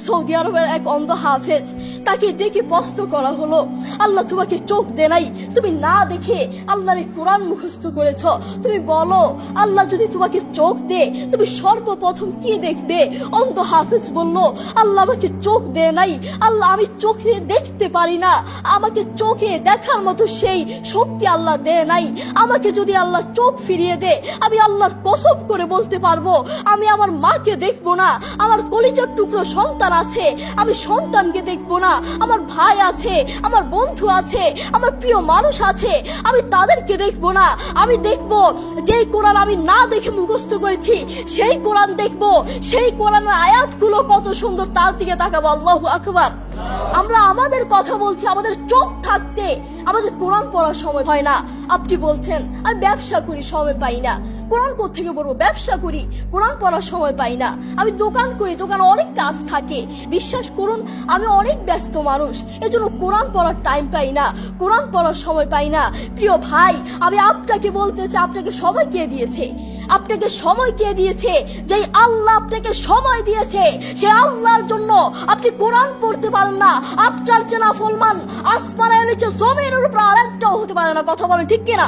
Saudi আরবের এক অন্ধ হাফেজ, তাকে দেখে প্রশ্ন করা হলো, আল্লাহ তোমাকে চোখ দে নাই, তুমি না দেখে আল্লাহর এই কোরআন মুখস্থ করেছ, তুমি বলো আল্লাহ যদি তোমাকে চোখ দে তুমি সর্বপ্রথম কি দেখবে? অন্ধ হাফেজ বলল, আল্লাহ আমাকে চোখ দে নাই, আল্লাহ আমি চোখে দেখতে পারি না, আমাকে চোখে দেখার মতো সেই শক্তি আল্লাহ দে নাই। আমাকে যদি আল্লাহ চোখ ফিরিয়ে দে, আমি আল্লাহর কসম করে বলতে পারবো আমি আমার মাকে দেখবো না, আমার কলিজার টুকরো সন্তান আছে আমি সন্তানকে দেখবো না, আমার ভাই আছে, আমার বন্ধু আছে, আমার প্রিয় মানুষ আছে আমি তাদেরকে দেখবো না। আমি দেখবো যেই কোরআন আমি না দেখে মুখস্থ করেছি সেই কোরআন দেখবো, সেই কোরআনের আয়াতগুলো কত সুন্দর তার দিকে তাকাবো। আল্লাহু আকবার। আমরা আমাদের কথা বলছি, আমাদের চোখ থাকতে আমাদের কোরআন পড়ার সময় হয় না। আপনি বলছেন আমি ব্যবসা করি সময় পাই না, কোরআন কোত্থেকে পড়বো? ব্যবসা করি, কোরআন পড়ার সময় পাই না। আমি দোকান করি, দোকানে অনেক কাজ থাকে, বিশ্বাস করুন আমি অনেক ব্যস্ত মানুষ, এজন্য কোরআন পড়ার টাইম পাই না, কোরআন পড়ার সময় পাই না। প্রিয় ভাই, আমি আপনাকে বলতে চাই, আপনাকে সময় কে দিয়েছে? আপনাকে সময় কে দিয়েছে? যে আল্লাহ আপনাকে সময় দিয়েছে সেই আল্লাহর জন্য আপনি কোরআন পড়তে পারেন না। আপনার চেনা ফলমান আসমানের নিচে জমিনের উপর আরেকটাও হতে পারে না। কথা বলেন ঠিক কিনা?